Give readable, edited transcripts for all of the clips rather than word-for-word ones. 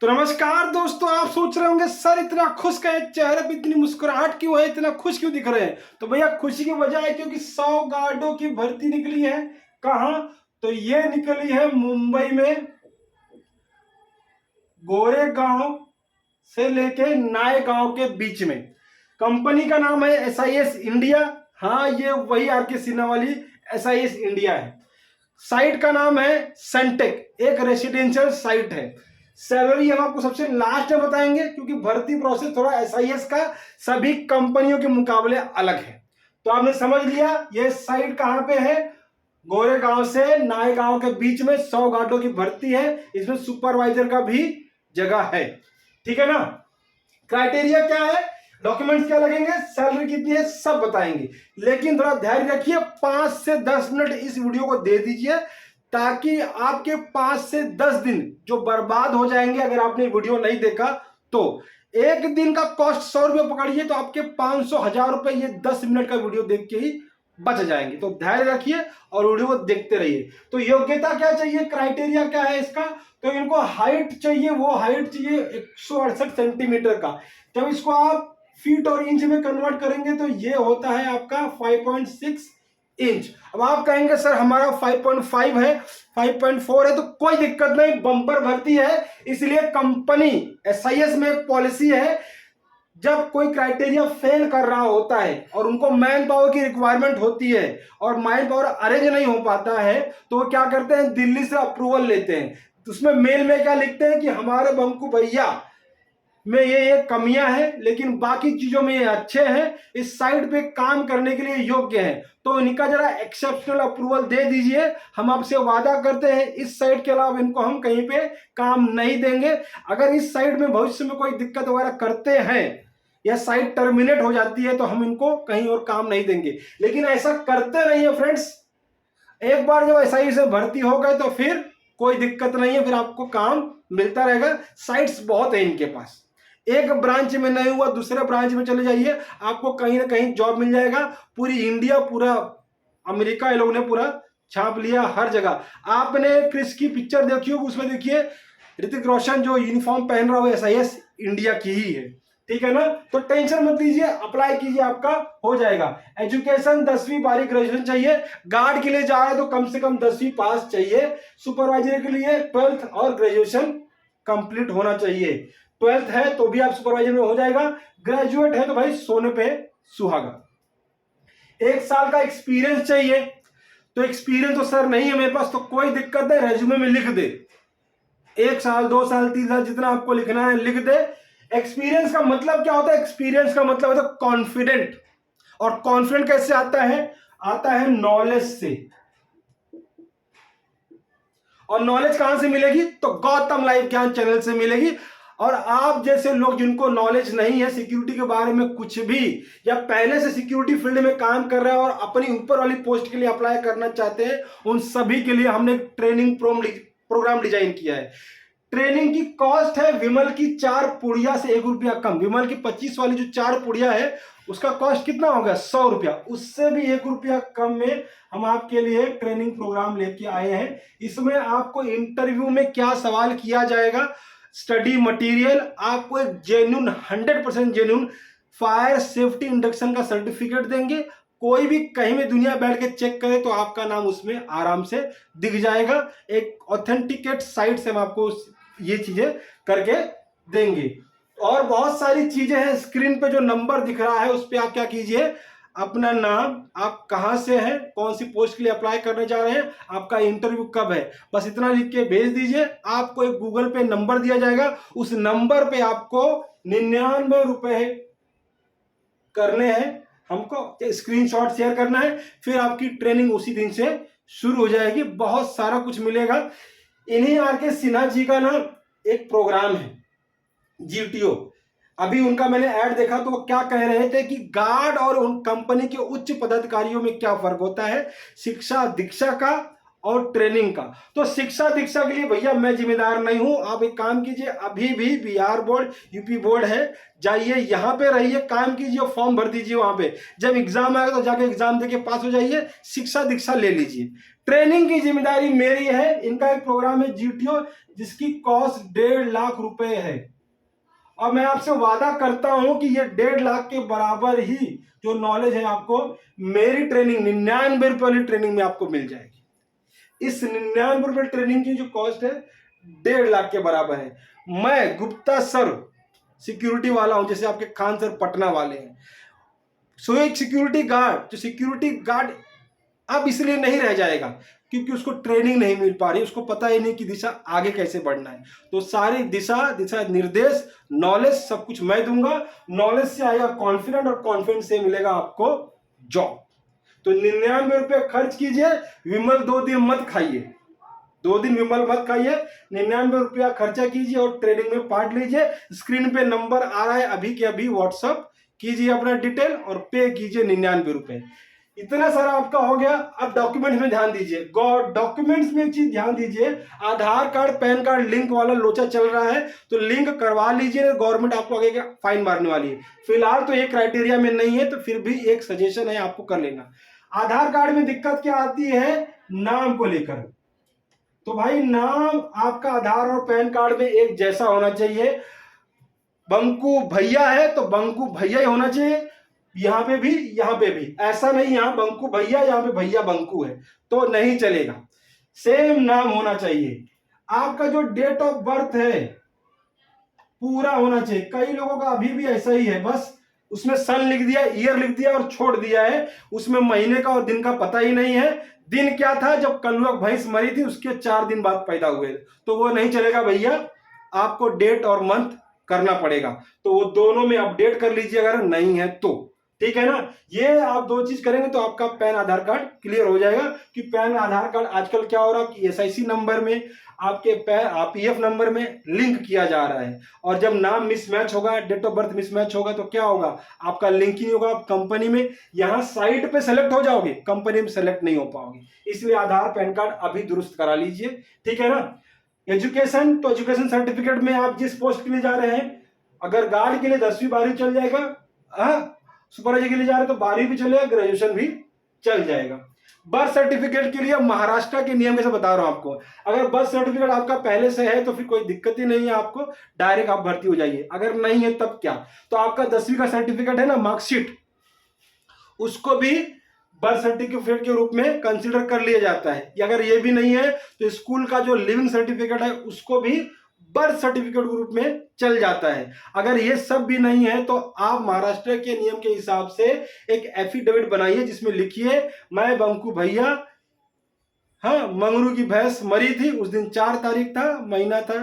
तो नमस्कार दोस्तों, आप सोच रहे होंगे सर इतना खुश का चेहरे पे इतनी मुस्कुराहट क्यों है, इतना खुश क्यों दिख रहे हैं। तो भैया खुशी की वजह है क्योंकि 100 गार्डों की भर्ती निकली है। कहाँ? तो ये निकली है मुंबई में, गोरेगांव से लेके नायगांव के बीच में। कंपनी का नाम है एसआईएस इंडिया। हाँ, ये वही आर के सिन्हा वाली एसआईएस इंडिया है। साइट का नाम है सेंटेक, एक रेसिडेंशियल साइट है। सैलरी हम आपको सबसे लास्ट में बताएंगे क्योंकि भर्ती प्रोसेस थोड़ा एसआईएस का सभी कंपनियों के मुकाबले अलग है। तो आपने समझ लिया ये साइट कहां पे है। गोरेगांव से नायगांव के बीच में 100 गार्डों की भर्ती है। इसमें सुपरवाइजर का भी जगह है। ठीक है ना। क्राइटेरिया क्या है, डॉक्यूमेंट्स क्या लगेंगे, सैलरी कितनी है, सब बताएंगे। लेकिन थोड़ा ध्यान रखिए, 5 से 10 मिनट इस वीडियो को दे दीजिए ताकि आपके 5 से 10 दिन जो बर्बाद हो जाएंगे अगर आपने वीडियो नहीं देखा तो। एक दिन का कॉस्ट 100 रुपये पकड़िए तो आपके 500-1000 रुपए ये 10 मिनट का वीडियो देख के ही बच जाएंगे। तो ध्यान रखिए और वीडियो को देखते रहिए। तो योग्यता क्या चाहिए, क्राइटेरिया क्या है इसका, तो इनको हाइट चाहिए, वो हाइट चाहिए 168 सेंटीमीटर का। जब इसको आप फीट और इंच में कन्वर्ट करेंगे तो ये होता है आपका 5.6 इंच। अब आप कहेंगे सर हमारा 5.5 है, 5.4 है, तो कोई दिक्कत नहीं, बम्पर भर्ती है। इसलिए कंपनी एसआईएस में एक पॉलिसी है, जब कोई क्राइटेरिया फेल कर रहा होता है और उनको मैन पावर की रिक्वायरमेंट होती है और मैन पावर अरेंज नहीं हो पाता है तो वो क्या करते हैं, दिल्ली से अप्रूवल लेते हैं। तो उसमें मेल में क्या लिखते हैं कि हमारे बंकू भैया में ये कमियां हैं लेकिन बाकी चीजों में ये अच्छे हैं, इस साइट पे काम करने के लिए योग्य हैं, तो इनका जरा एक्सेप्शनल अप्रूवल दे दीजिए। हम आपसे वादा करते हैं इस साइट के अलावा इनको हम कहीं पे काम नहीं देंगे। अगर इस साइट में भविष्य में कोई दिक्कत वगैरह करते हैं या साइट टर्मिनेट हो जाती है तो हम इनको कहीं और काम नहीं देंगे। लेकिन ऐसा करते नहीं है फ्रेंड्स। एक बार जब एसआई से भर्ती हो गए तो फिर कोई दिक्कत नहीं है, फिर आपको काम मिलता रहेगा। साइट्स बहुत है इनके पास, एक ब्रांच में नहीं हुआ दूसरे ब्रांच में चले जाइए, आपको कहीं ना कहीं जॉब मिल जाएगा। पूरी इंडिया, पूरा अमेरिका ये लोगों ने पूरा छाप लिया हर जगह। आपने क्रिस की पिक्चर देखी होगी, उसमें देखिए ऋतिक रोशन जो यूनिफॉर्म पहन रहा है एसआईएस इंडिया की ही है। ठीक है ना। तो टेंशन मत लीजिए, अप्लाई कीजिए, आपका हो जाएगा। एजुकेशन 10वीं 12वीं ग्रेजुएशन चाहिए। गार्ड के लिए जा रहे हैं तो कम से कम 10वीं पास चाहिए। सुपरवाइजर के लिए 12th और ग्रेजुएशन कंप्लीट होना चाहिए। 12th है तो भी आप सुपरवाइजर में हो जाएगा, ग्रेजुएट है तो भाई सोने पे सुहागा। 1 साल का एक्सपीरियंस चाहिए। तो एक्सपीरियंस तो सर नहीं है मेरे पास, तो कोई दिक्कत नहीं, रेज्यूमे में लिख दे 1 साल 2 साल 3 साल जितना आपको लिखना है लिख दे। एक्सपीरियंस का मतलब क्या होता है, एक्सपीरियंस का मतलब होता है कॉन्फिडेंट। और कॉन्फिडेंट कैसे आता है, आता है नॉलेज से। और नॉलेज कहां से मिलेगी, तो गौतम लाइव ज्ञान चैनल से मिलेगी। और आप जैसे लोग जिनको नॉलेज नहीं है सिक्योरिटी के बारे में कुछ भी, या पहले से सिक्योरिटी फील्ड में काम कर रहे हैं और अपनी ऊपर वाली पोस्ट के लिए अप्लाई करना चाहते हैं, उन सभी के लिए हमने ट्रेनिंग प्रोग्राम डिजाइन किया है। ट्रेनिंग की कॉस्ट है विमल की 4 पुड़िया से 1 रुपया कम। विमल की 25 वाली जो 4 पुड़िया है उसका कॉस्ट कितना होगा, 100 रुपया। उससे भी 1 रुपया कम में हम आपके लिए ट्रेनिंग प्रोग्राम लेके आए हैं। इसमें आपको इंटरव्यू में क्या सवाल किया जाएगा, स्टडी मटेरियल, आपको एक genuine 100% genuine fire safety induction का सर्टिफिकेट देंगे। कोई भी कहीं में दुनिया बैठ के चेक करे तो आपका नाम उसमें आराम से दिख जाएगा। एक ऑथेंटिकेट साइट से हम आपको ये चीजें करके देंगे। और बहुत सारी चीजें हैं, स्क्रीन पे जो नंबर दिख रहा है उस पर आप क्या कीजिए, अपना नाम, आप कहां से हैं, कौन सी पोस्ट के लिए अप्लाई करने जा रहे हैं, आपका इंटरव्यू कब है, बस इतना लिख के भेज दीजिए। आपको एक गूगल पे नंबर दिया जाएगा, उस नंबर पे आपको 99 रुपए करने हैं, हमको स्क्रीनशॉट शेयर करना है, फिर आपकी ट्रेनिंग उसी दिन से शुरू हो जाएगी। बहुत सारा कुछ मिलेगा। इन्हीं आर के सिन्हा जी का ना एक प्रोग्राम है जीटीओ, अभी उनका मैंने ऐड देखा तो वो क्या कह रहे थे कि गार्ड और उन कंपनी के उच्च पदाधिकारियों में क्या फर्क होता है, शिक्षा दीक्षा का और ट्रेनिंग का। तो शिक्षा दीक्षा के लिए भैया मैं जिम्मेदार नहीं हूं। आप एक काम कीजिए, अभी भी बिहार बोर्ड यूपी बोर्ड है, जाइए यहां पे रहिए, काम कीजिए, फॉर्म भर दीजिए वहां पे। जब एग्जाम आएगा तो जाके एग्जाम देके पास हो जाइए, शिक्षा दीक्षा ले लीजिए। ट्रेनिंग की जिम्मेदारी मेरी है। इनका एक प्रोग्राम है जीटीओ, जिसकी कॉस्ट 1.5 लाख रुपए है, और मैं आपसे वादा करता हूं कि ये 1.5 लाख के बराबर ही जो नॉलेज है आपको मेरी ट्रेनिंग 99 रुपए वाली ट्रेनिंग में आपको मिल जाएगी। इस 99 रुपए ट्रेनिंग की जो कॉस्ट है 1.5 लाख के बराबर है। मैं गुप्ता सर सिक्योरिटी वाला हूं, जैसे आपके खान सर पटना वाले हैं। सो एक सिक्योरिटी गार्ड, जो सिक्योरिटी गार्ड अब इसलिए नहीं रह जाएगा क्योंकि उसको ट्रेनिंग नहीं मिल पा रही, उसको पता ही नहीं कि दिशा आगे कैसे बढ़ना है। तो सारी दिशा निर्देश, नॉलेज सब कुछ मैं दूंगा। नॉलेज से आएगा कॉन्फिडेंट, और कॉन्फिडेंस से मिलेगा आपको जॉब। तो 99 रुपए खर्च कीजिए, विमल 2 दिन मत खाइए, 2 दिन विमल मत खाइए, 99 रुपया खर्चा कीजिए और ट्रेनिंग में पार्ट लीजिए। स्क्रीन पे नंबर आ रहा है, अभी के अभी व्हाट्सअप कीजिए अपना डिटेल और पे कीजिए 99 रुपए। इतना सारा आपका हो गया। अब डॉक्यूमेंट्स में ध्यान दीजिए। डॉक्यूमेंट्स में एक चीज ध्यान दीजिए, आधार कार्ड पैन कार्ड लिंक वाला लोचा चल रहा है तो लिंक करवा लीजिए, गवर्नमेंट आपको आगे फाइन मारने वाली है। फिलहाल तो ये क्राइटेरिया में नहीं है, तो फिर भी एक सजेशन है आपको कर लेना। आधार कार्ड में दिक्कत क्या आती है? नाम को लेकर। तो भाई नाम आपका आधार और पैन कार्ड में एक जैसा होना चाहिए। बंकू भैया है तो बंकू भैया ही होना चाहिए, यहां पे भी यहां पे भी। ऐसा नहीं यहां बंकू भैया यहां पे भैया बंकू है तो नहीं चलेगा, सेम नाम होना चाहिए। आपका जो डेट ऑफ बर्थ है पूरा होना चाहिए। कई लोगों का अभी भी ऐसा ही है, बस उसमें सन लिख दिया, ईयर लिख दिया और छोड़ दिया है, उसमें महीने का और दिन का पता ही नहीं है। दिन क्या था जब कलुआ भैंस मरी थी उसके 4 दिन बाद पैदा हुए, तो वो नहीं चलेगा भैया, आपको डेट और मंथ करना पड़ेगा। तो वो दोनों में अपडेट कर लीजिए अगर नहीं है तो, ठीक है ना। ये आप 2 चीज करेंगे तो आपका पैन आधार कार्ड क्लियर हो जाएगा। कि पैन आधार कार्ड आजकल क्या हो रहा है कि एसआईसी नंबर में आपके पीएफ नंबर में लिंक किया जा रहा है, और जब नाम मिसमैच होगा, डेट ऑफ बर्थ मिसमैच होगा तो क्या होगा, आपका लिंक ही नहीं होगा। आप कंपनी में यहां साइट पे सेलेक्ट हो जाओगे, कंपनी में सेलेक्ट नहीं हो पाओगे। इसलिए आधार पैन कार्ड अभी दुरुस्त करा लीजिए, ठीक है ना। एजुकेशन, तो एजुकेशन सर्टिफिकेट में आप जिस पोस्ट के लिए जा रहे हैं, अगर गार्ड के लिए 10वीं 12वीं चल जाएगा, सुपरवाइजर के लिए जा रहे तो 12वीं भी चलेगा, ग्रेजुएशन भी चल जाएगा। बर्थ सर्टिफिकेट के लिए महाराष्ट्र के नियम कैसे बता रहा हूं आपको। अगर बर्थ सर्टिफिकेट आपका पहले से है तो फिर कोई दिक्कत ही नहीं है, आपको डायरेक्ट आप भर्ती हो जाइए। अगर नहीं है तब क्या, तो आपका 10वीं का सर्टिफिकेट है ना, मार्कशीट, उसको भी बर्थ सर्टिफिकेट के रूप में कंसीडर कर लिया जाता है। अगर ये भी नहीं है तो स्कूल का जो लिविंग सर्टिफिकेट है उसको भी बर्थ सर्टिफिकेट के रूप में चल जाता है। अगर ये सब भी नहीं है तो आप महाराष्ट्र के नियम के हिसाब से एक एफिडेविट बनाइए जिसमें लिखिए, मैं बंकू भैया, हाँ, मंगरू की भैंस मरी थी उस दिन 4 तारीख था, महीना था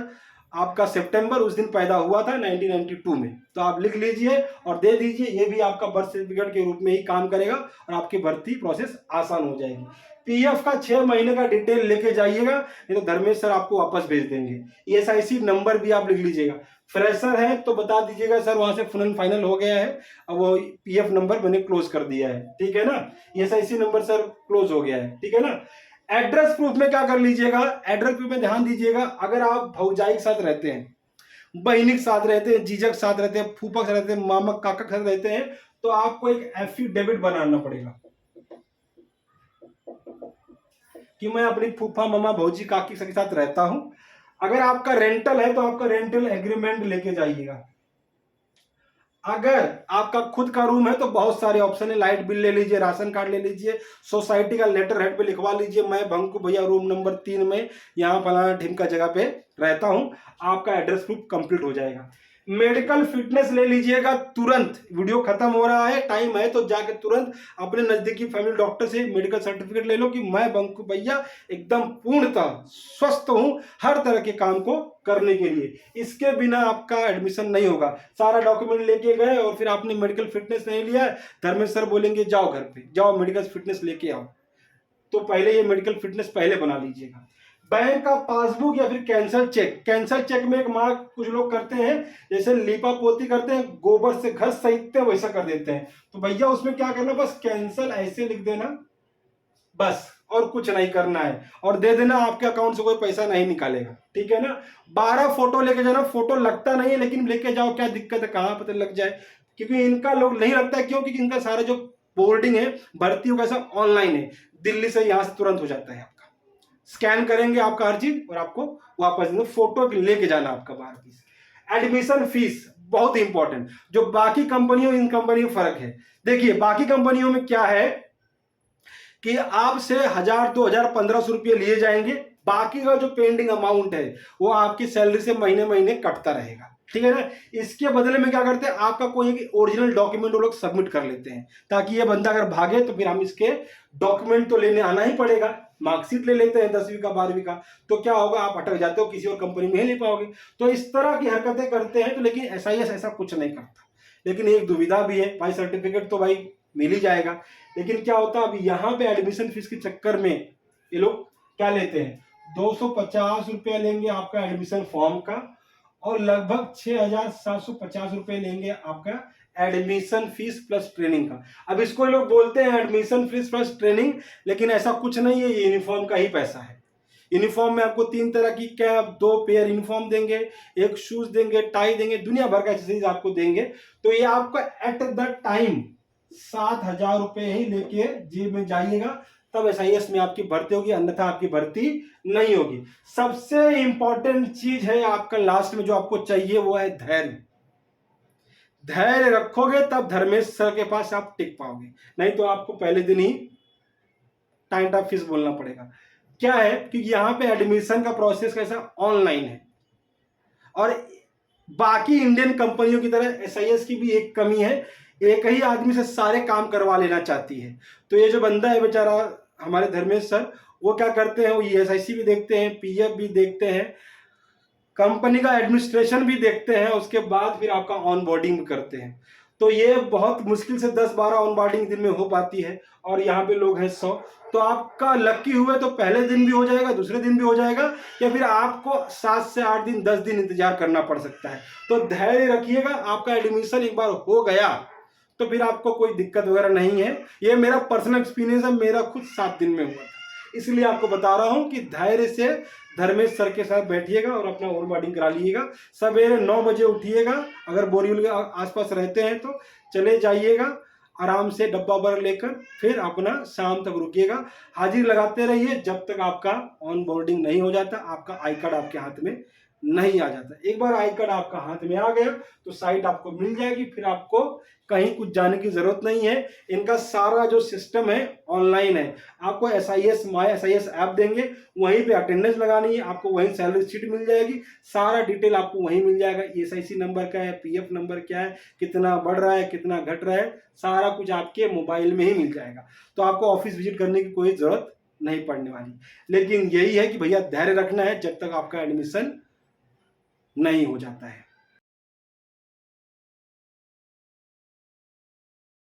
आपका सितंबर, उस दिन पैदा हुआ था 1992 में। तो आप लिख लीजिए और दे दीजिए, ये भी आपका बर्थ सर्टिफिकेट के रूप में ही काम करेगा और आपकी भर्ती प्रोसेस आसान हो जाएगी। पीएफ का 6 महीने का डिटेल लेके जाइएगा, नहीं तो धर्मेश सर आपको वापस भेज देंगे। ईएसआईसी नंबर भी आप लिख लीजिएगा। फ्रेशर है तो बता दीजिएगा सर वहां से फुल फाइनल हो गया है, अब वो पीएफ नंबर मैंने क्लोज कर दिया है, ठीक है ना। ईएसआईसी नंबर सर क्लोज हो गया है, ठीक है ना। एड्रेस प्रूफ में क्या कर लीजिएगा, एड्रेस प्रूफ में ध्यान दीजिएगा, अगर आप भौजाई के साथ रहते हैं, बहनी के साथ रहते हैं, जीजा के साथ रहते हैं, फूफा के साथ रहते हैं, मामा काका के साथ रहते हैं, तो आपको एक एफिडेविट बनाना पड़ेगा कि मैं अपनी फूफा मामा भौजी काकी के साथ रहता हूं। अगर आपका रेंटल है तो आपका रेंटल एग्रीमेंट लेके जाइएगा। अगर आपका खुद का रूम है तो बहुत सारे ऑप्शन है, लाइट बिल ले लीजिए, राशन कार्ड ले लीजिए, सोसाइटी का लेटर हेड पे लिखवा लीजिए, मैं बंकू भैया रूम नंबर 3 में यहाँ फलाना ढिमका जगह पे रहता हूँ, आपका एड्रेस प्रूफ कंप्लीट हो जाएगा। मेडिकल फिटनेस ले लीजिएगा तुरंत, वीडियो खत्म हो रहा है, टाइम है तो जाके तुरंत अपने नजदीकी फैमिली डॉक्टर से मेडिकल सर्टिफिकेट ले लो कि मैं बंकू भैया एकदम पूर्णतः स्वस्थ हूं हर तरह के काम को करने के लिए। इसके बिना आपका एडमिशन नहीं होगा। सारा डॉक्यूमेंट लेके गए और फिर आपने मेडिकल फिटनेस नहीं लिया, धर्मेश सर बोलेंगे जाओ घर पे जाओ मेडिकल फिटनेस लेके आओ, तो पहले ये मेडिकल फिटनेस पहले बना लीजिएगा। बैंक का पासबुक या फिर कैंसल चेक, कैंसल चेक में एक मार्क कुछ लोग करते हैं, जैसे लीपा पोती करते हैं, गोबर से घर सहीदते हैं वैसा कर देते हैं, तो भैया उसमें क्या करना, बस कैंसल ऐसे लिख देना बस, और कुछ नहीं करना है, और दे देना, आपके अकाउंट से कोई पैसा नहीं निकालेगा, ठीक है ना। 12 फोटो लेके जाना, फोटो लगता नहीं है लेकिन लेके जाओ, क्या दिक्कत है, कहाँ पता लग जाए, क्योंकि इनका लोग नहीं लगता है, क्यों, क्योंकि इनका सारा जो बोर्डिंग है, भर्ती का सब ऑनलाइन है, दिल्ली से यहाँ से तुरंत हो जाता है, आपका स्कैन करेंगे आपका हर चीज और आपको वापस देंगे, फोटो लेके जाना आपका बाहर की। एडमिशन फीस बहुत इंपॉर्टेंट, जो बाकी कंपनियों इन कंपनियों में फर्क है। देखिए बाकी कंपनियों में क्या है कि आपसे 1000, 2000, 1500 रुपये लिए जाएंगे, बाकी का जो पेंडिंग अमाउंट है वो आपकी सैलरी से महीने महीने कटता रहेगा, ठीक है ना। इसके बदले में क्या करते हैं, आपका कोई एक ओरिजिनल डॉक्यूमेंट वो लोग सबमिट कर लेते हैं, ताकि ये बंदा अगर भागे तो फिर हम इसके डॉक्यूमेंट तो लेने आना ही पड़ेगा। मार्कशीट ले लेते हैं 10वीं का 12वीं का, तो क्या होगा, आप अटक जाते हो, किसी और कंपनी में ही ले पाओगे। तो इस तरह की हरकतें करते हैं, तो लेकिन एसआईएस ऐसा कुछ नहीं करता। लेकिन एक दुविधा भी है भाई, सर्टिफिकेट तो भाई मिल ही जाएगा, लेकिन क्या होता है अभी यहाँ पे एडमिशन फीस के चक्कर में ये लोग क्या लेते हैं, 250 रुपया लेंगे आपका एडमिशन फॉर्म का, और लगभग 6750 रुपये लेंगे आपका एडमिशन फीस प्लस ट्रेनिंग का। अब इसको लोग बोलते हैं एडमिशन फीस प्लस ट्रेनिंग, लेकिन ऐसा कुछ नहीं है, ये यूनिफॉर्म का ही पैसा है। यूनिफॉर्म में आपको 3 तरह की कैप, 2 पेयर यूनिफॉर्म देंगे, एक शूज देंगे, टाई देंगे, दुनिया भर का एक्सेसरीज आपको देंगे। तो ये आपको एट द टाइम 7000 रुपये ही लेके जेब में जाइएगा, तब एसआईएस में आपकी भर्ती होगी, अन्यथा आपकी भर्ती नहीं होगी। सबसे इंपॉर्टेंट चीज है आपका लास्ट में जो आपको चाहिए, वो है धैर्य। धैर्य रखोगे तब धर्मेश सर के पास आप टिक पाओगे, नहीं तो आपको पहले दिन ही टाइम ऑफ फीस बोलना पड़ेगा। क्या है कि यहाँ पे एडमिशन का प्रोसेस कैसा ऑनलाइन है, और बाकी इंडियन कंपनियों की तरह एसआईएस की भी एक कमी है, एक ही आदमी से सारे काम करवा लेना चाहती है। तो ये जो बंदा है बेचारा हमारे धर्मेश सर, वो क्या करते हैं, वो ईएसआईसी भी देखते हैं, पीएफ भी देखते हैं, कंपनी का एडमिनिस्ट्रेशन भी देखते हैं, उसके बाद फिर आपका ऑनबोर्डिंग भी करते हैं। तो ये बहुत मुश्किल से 10-12 ऑनबोर्डिंग दिन में हो पाती है, और यहाँ पे लोग हैं 100। तो आपका लक्की हुए तो पहले दिन भी हो जाएगा, दूसरे दिन भी हो जाएगा, या फिर आपको 7 से 8 दिन 10 दिन इंतजार करना पड़ सकता है। तो धैर्य रखिएगा, आपका एडमिशन एक बार हो गया तो फिर आपको कोई दिक्कत वगैरह नहीं है। ये मेरा पर्सनल एक्सपीरियंस है, मेरा खुद 7 दिन में हुआ था, इसलिए आपको बता रहा हूं कि धैर्य से धर्मेश सर के साथ बैठिएगा और अपना ऑनबोर्डिंग करा लीजिएगा। सवेरे 9 बजे उठिएगा, अगर बोरीवली के आसपास रहते हैं तो चले जाइएगा, आराम से डब्बा भर लेकर फिर अपना शाम तक रुकिएगा, हाजिर लगाते रहिए जब तक आपका ऑनबोर्डिंग नहीं हो जाता, आपका आई कार्ड आपके हाथ में नहीं आ जाता। एक बार आई कार्ड आपका हाथ में आ गया तो साइट आपको मिल जाएगी, फिर आपको कहीं कुछ जाने की जरूरत नहीं है। इनका सारा जो सिस्टम है ऑनलाइन है, आपको एसआईएस माई एसआईएस ऐप देंगे, वहीं पे अटेंडेंस लगानी है, आपको वहीं सैलरी शीट मिल जाएगी, सारा डिटेल आपको वहीं मिल जाएगा, एसआईसी नंबर क्या है, पीएफ नंबर क्या है, कितना बढ़ रहा है, कितना घट रहा है, सारा कुछ आपके मोबाइल में ही मिल जाएगा। तो आपको ऑफिस विजिट करने की कोई जरूरत नहीं पड़ने वाली। लेकिन यही है कि भैया धैर्य रखना है जब तक आपका एडमिशन नहीं हो जाता है।